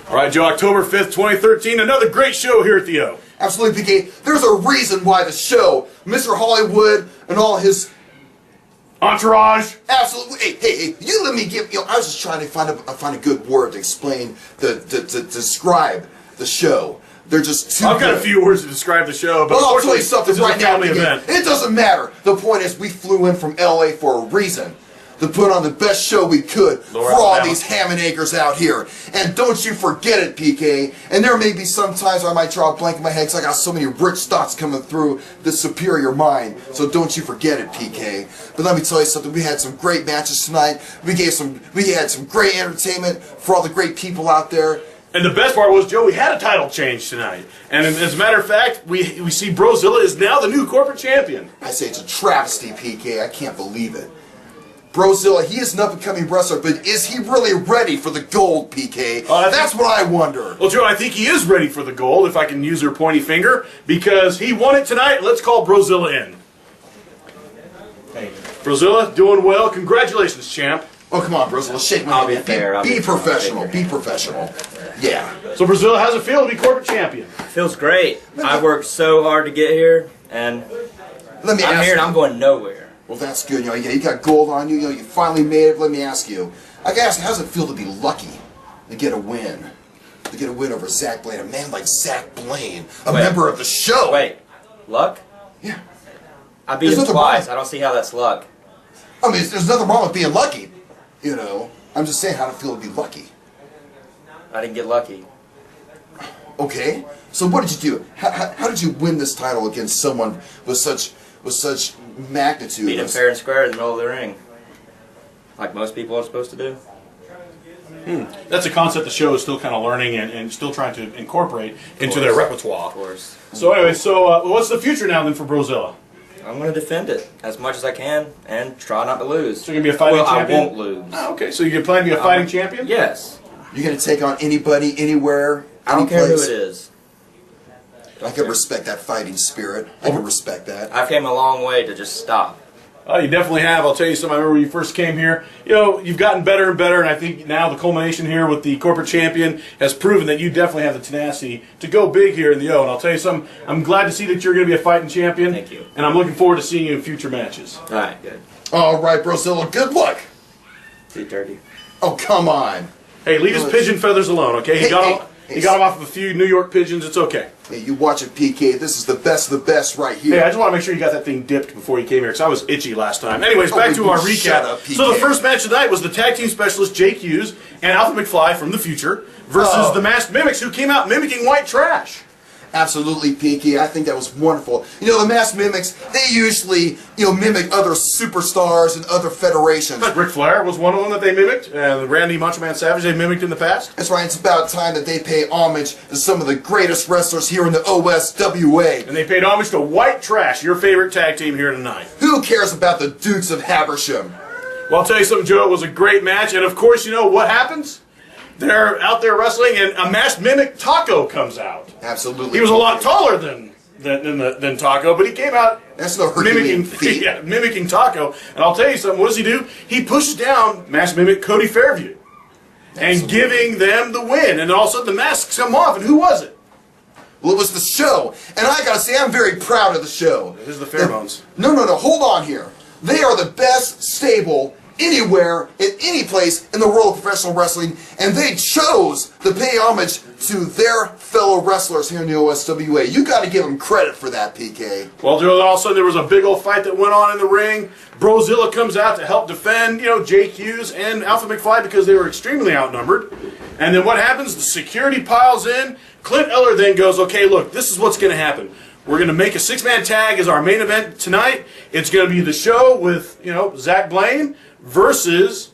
All right, Joe, October 5th, 2013, another great show here at the O. Absolutely, PK. There's a reason why the show, Mr. Hollywood and all his entourage. Absolutely. Hey, you let me give. I was just trying to find a good word to explain to describe the show. They're just too. I've got a few words to describe the show, but I'll tell you something right now. Event. It doesn't matter. The point is, we flew in from LA for a reason. To put on the best show we could for all these ham and eggers out here. And don't you forget it, PK. And there may be some times I might draw a blank in my head because I got so many rich thoughts coming through this superior mind. So don't you forget it, PK. But let me tell you something. We had some great matches tonight. We had some great entertainment for all the great people out there. And the best part was, Joe, we had a title change tonight. And as a matter of fact, we see Brozilla is now the new corporate champion. I say it's a travesty, PK. I can't believe it. Brozilla, he is an up-and-coming wrestler, but is he really ready for the gold, PK? That's what I wonder. Well, Joe, I think he is ready for the gold, if I can use her pointy finger, because he won it tonight. Let's call Brozilla in. Hey, Brozilla, doing well. Congratulations, champ. Oh, come on, Brozilla, shake my hand. Be professional. Be professional. Yeah. So, Brozilla, how's it feel to be corporate champion? Feels great. I worked so hard to get here, and I'm here and I'm going nowhere. Well, that's good. You got gold on you. You finally made it. Let me ask you. I gotta ask you, how does it feel to be lucky to get a win? To get a win over Zack Blane, a man like Zack Blane, a member of the show. Wait, luck? Yeah. I beat him twice. I don't see how that's luck. I mean, there's nothing wrong with being lucky. I'm just saying how to feel to be lucky. I didn't get lucky. Okay. So what did you do? How did you win this title against someone with such magnitude? Beat him fair and square in the middle of the ring, like most people are supposed to do. That's a concept the show is still kind of learning and still trying to incorporate into their repertoire. Of course. So anyway, what's the future now then for Brozilla? I'm going to defend it as much as I can and try not to lose. So you're going to be a fighting champion? I won't lose. Oh, okay, so you plan to be a fighting champion? Yes. You're going to take on anybody, anywhere, I don't care who it is. I can respect that fighting spirit. I can respect that. I've came a long way to just stop. Oh, you definitely have. I'll tell you something. I remember when you first came here. You've gotten better and better, and I think now the culmination here with the corporate champion has proven that you definitely have the tenacity to go big here in the O. And I'll tell you something. I'm glad to see that you're going to be a fighting champion. Thank you. And I'm looking forward to seeing you in future matches. All right, good. All right, Brozilla. Good luck. 2:30. Oh, come on. Hey, leave his pigeon feathers alone, okay? He got him off of a few New York pigeons. It's okay. Hey, you watch it, PK. This is the best of the best right here. Hey, I just want to make sure you got that thing dipped before you came here, because I was itchy last time. Anyways, back to our recap. Shut up, PK. So the first match tonight was the tag team specialist Jake Hughes and Alpha McFly from the future versus the Masked Mimics, who came out mimicking white trash. Absolutely, PK. I think that was wonderful. The Masked Mimics, they usually, mimic other superstars and other federations. But Ric Flair was one of them that they mimicked. The Randy Macho Man Savage they mimicked in the past. That's right. It's about time that they pay homage to some of the greatest wrestlers here in the OSWA. And they paid homage to white trash, your favorite tag team here tonight. Who cares about the Dukes of Habersham? Well, I'll tell you something, Joe. It was a great match. And, of course, you know what happens? They're out there wrestling, and a masked mimic, Taco, comes out. Absolutely. He was a lot taller than Taco, but he came out mimicking Taco. And I'll tell you something. What does he do? He pushes down masked mimic Cody Fairview, and giving them the win. And all of a sudden, the masks come off. And who was it? Well, it was the show. And I gotta say, I'm very proud of the show. This is the Fairbones. No. Hold on here. They are the best stable anywhere, in any place in the world of professional wrestling, and they chose to pay homage to their fellow wrestlers here in the OSWA. You got to give them credit for that, PK. Well, Joe, all of a sudden there was a big old fight that went on in the ring. Brozilla comes out to help defend, Jake Hughes and Alpha McFly because they were extremely outnumbered. And then what happens? The security piles in. Clint Eller then goes, okay, look, this is what's going to happen. We're going to make a six-man tag as our main event tonight. It's going to be the show with, Zack Blane versus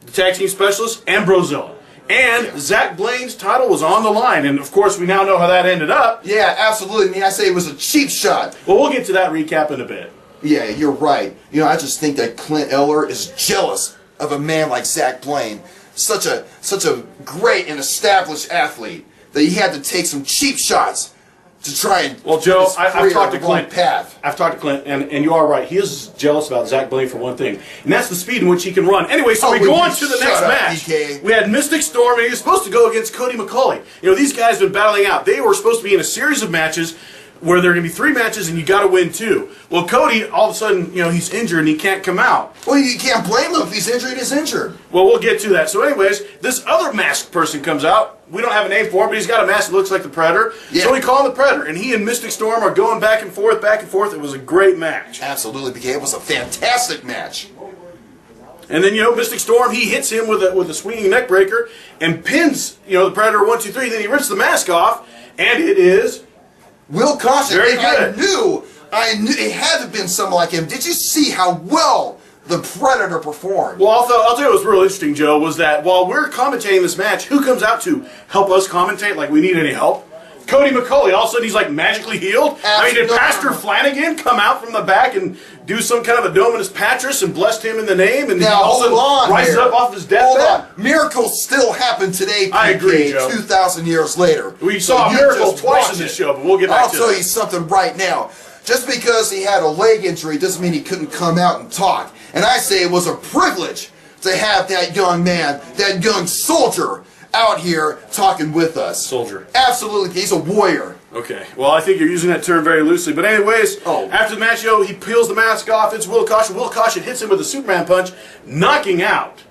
the tag team specialist and Brozilla. And Zack Blane's title was on the line. And, of course, we now know how that ended up. Yeah, absolutely. I mean, I say it was a cheap shot. Well, we'll get to that recap in a bit. Yeah, you're right. I just think that Clint Eller is jealous of a man like Zack Blane. Such a great and established athlete that he had to take some cheap shots to try and well, Joe, I've talked to Clint. I've talked to Clint, and you are right. He is jealous about Zack Blane for one thing, and that's the speed in which he can run. Anyway, so we go on to the next match. PK. We had Mystic Storm, and he was supposed to go against Cody McCauley. You know, these guys have been battling out. They were supposed to be in a series of matches where there are going to be 3 matches and you got to win 2. Well, Cody, all of a sudden, you know, he's injured and he can't come out. Well, you can't blame him if he's injured. He's injured. Well, we'll get to that. So anyways, this other masked person comes out. We don't have a name for him, but he's got a mask that looks like the Predator. Yeah. So we call him the Predator, and he and Mystic Storm are going back and forth, back and forth. It was a great match. Absolutely, BK. It was a fantastic match. And then, you know, Mystic Storm, he hits him with a swinging neck breaker and pins, you know, the Predator 1, 2, 3. Then he rips the mask off, and it is Will Caution. Very good. I knew it had to have been someone like him. Did you see how well the Predator performed? Well, I'll tell you what's real interesting, Joe, was that while we're commentating this match, who comes out to help us commentate like we need any help? Cody McCauley. All of a sudden, he's like magically healed. I mean, did Pastor Flanagan come out from the back and do some kind of a Dominus Patris and blessed him in the name? And now, he all of a sudden rises up off his deathbed? Miracles still happen today, PK, I agree, Joe. 2,000 years later. We saw a miracle twice in this show, but we'll get back to that. I'll tell you something right now. Just because he had a leg injury doesn't mean he couldn't come out and talk. And I say it was a privilege to have that young man, that young soldier, out here talking with us. Soldier. Absolutely. He's a warrior. Okay. Well, I think you're using that term very loosely. But anyways, after the match, he peels the mask off. It's Will Caution. Will Caution hits him with a Superman punch, knocking out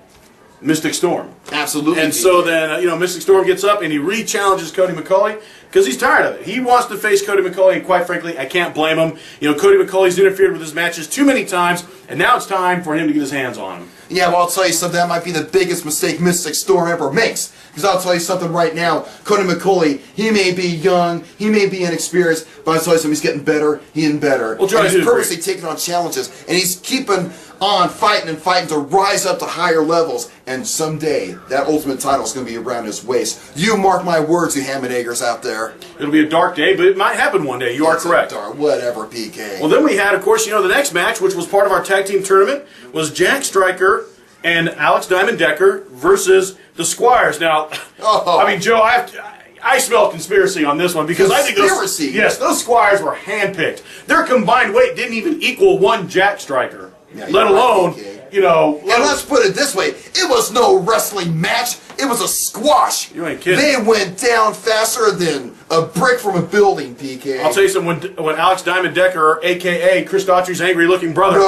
Mystic Storm. Absolutely. And so then, Mystic Storm gets up and he re-challenges Cody McCauley because he's tired of it. He wants to face Cody McCauley, and quite frankly, I can't blame him. Cody McCauley's interfered with his matches too many times, and now it's time for him to get his hands on him. Yeah, well, I'll tell you something. That might be the biggest mistake Mystic Storm ever makes. Because I'll tell you something right now. Cody McCauley, he may be young, he may be inexperienced, but I'll tell you something, he's getting better, and better. Well, and he's purposely taking on challenges, and he's keeping on fighting and fighting to rise up to higher levels. And someday, that ultimate title is going to be around his waist. You mark my words, you Hammond-Eggers out there. It'll be a dark day, but it might happen one day. You are correct. Whatever, PK. Well, then we had, of course, the next match, which was part of our tag team tournament, was Jack Stryker and Alex Diamond Decker versus the Squires. Now, I mean, Joe, I smell conspiracy on this one because I think those Squires were handpicked. Their combined weight didn't even equal one Jack Stryker, let alone, and let's put it this way, it was no wrestling match. It was a squash. You ain't kidding. They went down faster than a brick from a building, PK. I'll tell you something, when Alex Diamond Decker, a.k.a. Chris Daughtry's angry-looking brother,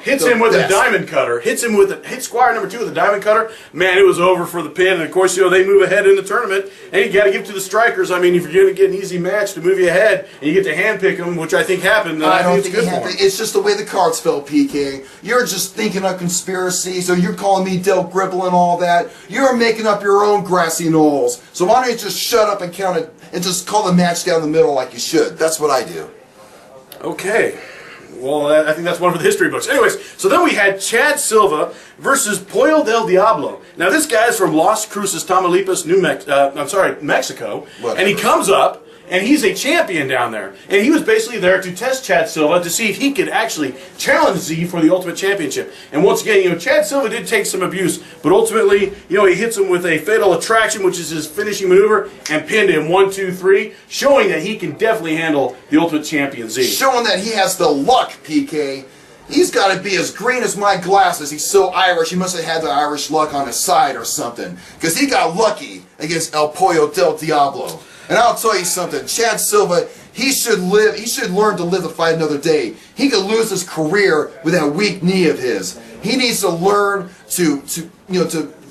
hits him with a diamond cutter, hits Squire number 2 with a diamond cutter, man, it was over for the pin. And, of course, they move ahead in the tournament, and you got to give it to the Strikers. I mean, if you're going to get an easy match to move you ahead, and you get to handpick them, which I think happened, then I think it's good for them. It's just the way the cards fell, PK. You're just thinking of conspiracy, so you're calling me Del Gribble and all that. You're making up your own grassy knolls. So why don't you just shut up and count it and just call the match down the middle like you should? That's what I do. Okay. Well, I think that's one for the history books. Anyways, so then we had Chad Silva versus Pollo del Diablo. Now, this guy's from Las Cruces, Tamaulipas, Mexico. Whatever. And he comes up, and he's a champion down there. And he was basically there to test Chad Silva to see if he could actually challenge Z for the Ultimate Championship. And once again, Chad Silva did take some abuse, but ultimately, he hits him with a Fatal Attraction, which is his finishing maneuver, and pinned him 1, 2, 3, showing that he can definitely handle the Ultimate Champion Z. Showing that he has the luck, PK. He's got to be as green as my glasses. He's so Irish. He must have had the Irish luck on his side or something. Because he got lucky against El Pollo del Diablo. And I'll tell you something, Chad Silva, he should learn to live to fight another day. He could lose his career with that weak knee of his. He needs to learn to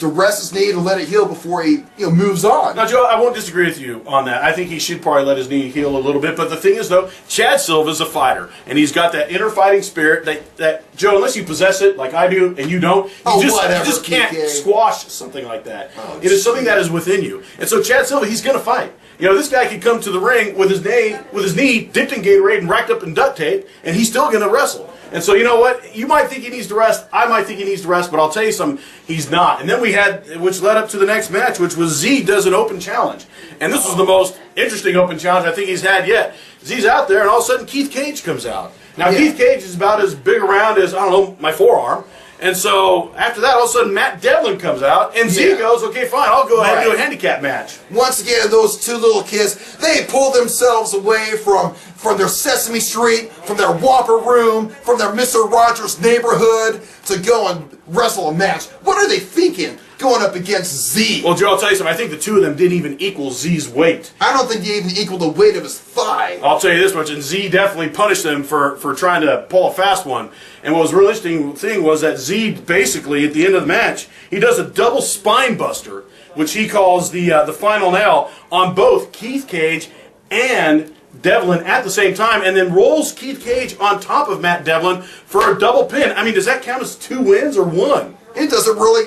rest his knee and let it heal before he moves on. Now, Joe, I won't disagree with you on that. I think he should probably let his knee heal a little bit. But the thing is, though, Chad Silva's a fighter, and he's got that inner fighting spirit that Joe, unless you possess it like I do and you don't, you just can't squash something like that. It is something that is within you. And so Chad Silva, he's going to fight. This guy could come to the ring with his knee dipped in Gatorade and racked up in duct tape, and he's still going to wrestle. And so, you know what? You might think he needs to rest. I might think he needs to rest, but I'll tell you something, he's not. And then we had, which led up to the next match, which was Z does an open challenge. And this was the most interesting open challenge I think he's had yet. Z's out there, and all of a sudden Keith Cage comes out. Now, Keith Cage is about as big around as, I don't know, my forearm. And so after that, all of a sudden, Matt Devlin comes out, and Z goes, okay, fine, I'll go ahead and do a handicap match. Once again, those two little kids, they pull themselves away from their Sesame Street, from their Whopper room, from their Mr. Rogers neighborhood to go and wrestle a match. What are they thinking going up against Z? Well, Joe, I'll tell you something. I think the two of them didn't even equal Z's weight. I don't think they even equal the weight of his thigh. I'll tell you this much, and Z definitely punished them for trying to pull a fast one. And what was a really interesting thing was that Z basically, at the end of the match, he does a double spine buster, which he calls the final nail, on both Keith Cage and Devlin at the same time, and then rolls Keith Cage on top of Matt Devlin for a double pin. I mean, does that count as 2 wins or 1? It doesn't really.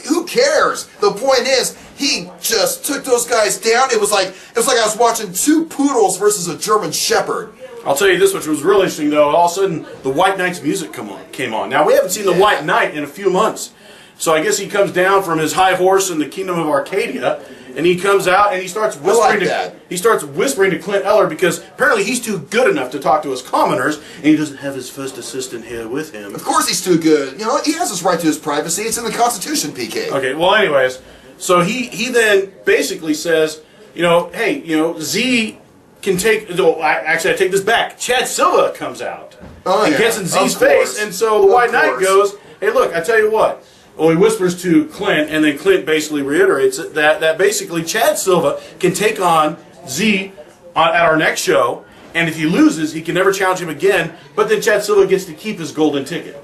Who cares? The point is, he just took those guys down. It was like I was watching 2 poodles versus a German Shepherd. I'll tell you this, which was really interesting though. All of a sudden, the White Knight's music came on. Now we haven't seen the White Knight in a few months, so I guess he comes down from his high horse in the Kingdom of Arcadia, and he comes out and he starts whispering to Clint Eller, because apparently he's too good enough to talk to us commoners, and he doesn't have his first assistant here with him. Of course he's too good. You know, he has his right to his privacy. It's in the Constitution, PK. Okay, well anyways, so he then basically says, you know, hey, you know, Z can take, actually I take this back, Chad Silva comes out and gets in Z's face, and so the White Knight goes, hey look, I tell you what. Well, he whispers to Clint, and then Clint basically reiterates it, that basically Chad Silva can take on Z at our next show, and if he loses, he can never challenge him again, but then Chad Silva gets to keep his golden ticket.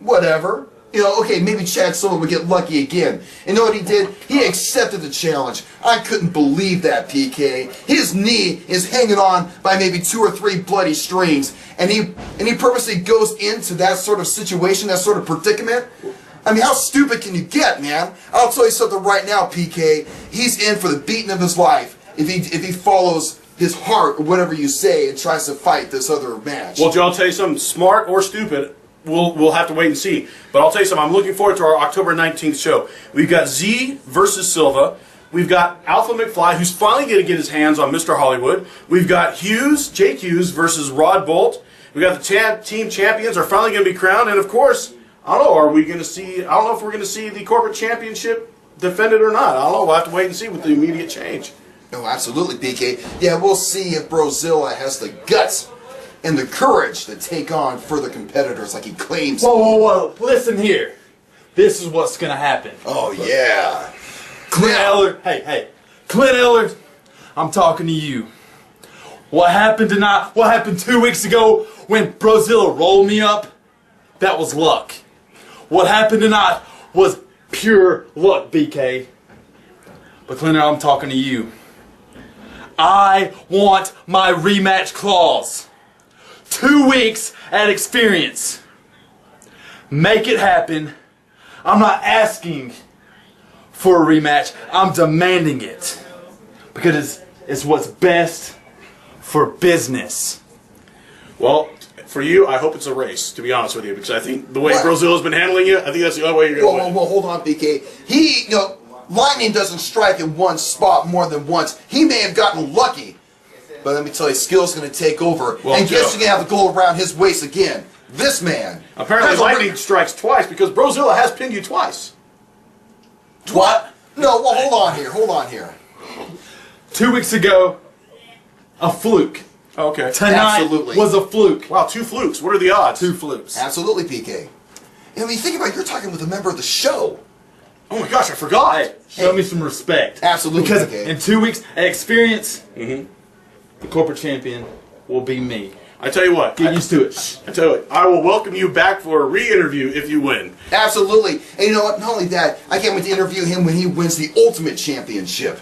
Whatever. You know, okay, maybe Chad Silva would get lucky again. And you know what he did? He accepted the challenge. I couldn't believe that, PK. His knee is hanging on by maybe 2 or 3 bloody strings, and he purposely goes into that sort of situation, that sort of predicament. I mean, how stupid can you get, man? I'll tell you something right now, PK. He's in for the beating of his life if he follows his heart or whatever you say and tries to fight this other match. Well, Joe, I'll tell you something, smart or stupid, we'll have to wait and see. But I'll tell you something, I'm looking forward to our October 19th show. We've got Z versus Silva. We've got Alpha McFly, who's finally going to get his hands on Mr. Hollywood. We've got Jake Hughes versus Rod Bolt. We've got the team champions are finally going to be crowned. And of course, I don't know, I don't know if we're going to see the corporate championship defended or not. I don't know, we'll have to wait and see with the immediate change. Oh, absolutely, PK. Yeah, we'll see if Brozilla has the guts and the courage to take on further competitors like he claims. Whoa, listen here. This is what's gonna happen. Oh, yeah. Clint Eller, hey, Clint Eller, I'm talking to you. What happened tonight, what happened 2 weeks ago when Brozilla rolled me up, that was luck. What happened tonight was pure luck, BK. But Clint Eller, I'm talking to you. I want my rematch clause. 2 weeks at experience. Make it happen. I'm not asking for a rematch. I'm demanding it. Because it's what's best for business. Well, for you, I hope it's a race, to be honest with you, because I think the way Brozilla's been handling you, I think that's the only way you're going to win. Well, hold on, BK. Lightning doesn't strike in one spot more than once. He may have gotten lucky. But let me tell you, skill's going to take over. Well, and guess you can have the gold around his waist again. This man. Apparently lightning strikes twice because Brozilla has pinned you twice. What? No, well, hold on here. 2 weeks ago, a fluke. Okay. Tonight was a fluke. Wow, 2 flukes. What are the odds? 2 flukes. Absolutely, PK. I mean, think about it, you're talking with a member of the show. Oh my gosh, I forgot. Hey, show me some respect. Absolutely, because PK. in 2 weeks at experience, the corporate champion will be me. I tell you what. Get used to it. I tell you what, I will welcome you back for a re-interview if you win. Absolutely. And you know what? Not only that, I can't wait to interview him when he wins the Ultimate Championship.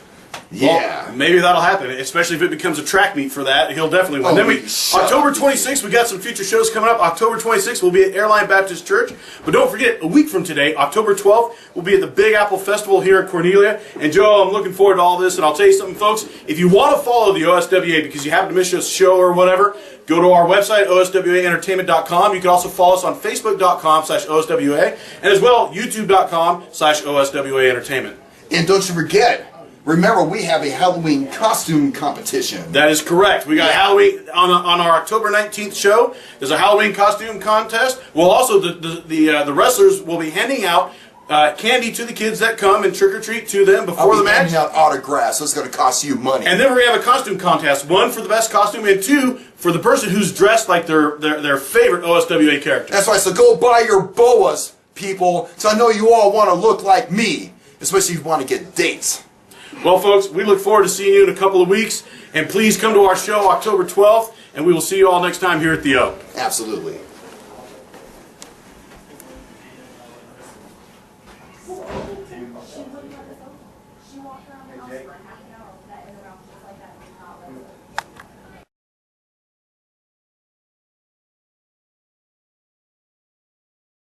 Yeah. Well, maybe that'll happen, especially if it becomes a track meet for that. He'll definitely win. Then October 26th, we got some future shows coming up. October 26th, we'll be at Airline Baptist Church. But don't forget, a week from today, October 12th, we'll be at the Big Apple Festival here in Cornelia. And Joe, I'm looking forward to all this. And I'll tell you something, folks. If you want to follow the OSWA because you happen to miss a show or whatever, go to our website, oswaentertainment.com. You can also follow us on facebook.com/OSWA. And as well, youtube.com/OSWA Entertainment. And don't you forget, remember we have a Halloween costume competition. That is correct. We got Halloween on our October 19th show. There's a Halloween costume contest. Well, also the wrestlers will be handing out candy to the kids that come and trick or treat to them before the match. Handing out autographs, so it's going to cost you money. And then we're going to have a costume contest. 1 for the best costume, and 2 for the person who's dressed like their favorite OSWA character. That's right. So go buy your boas, people. So I know you all want to look like me, especially if you want to get dates. Well, folks, we look forward to seeing you in a couple of weeks. And please come to our show October 12th, and we will see you all next time here at the O. Absolutely. She walked around the house for half an hour with that in her mouth.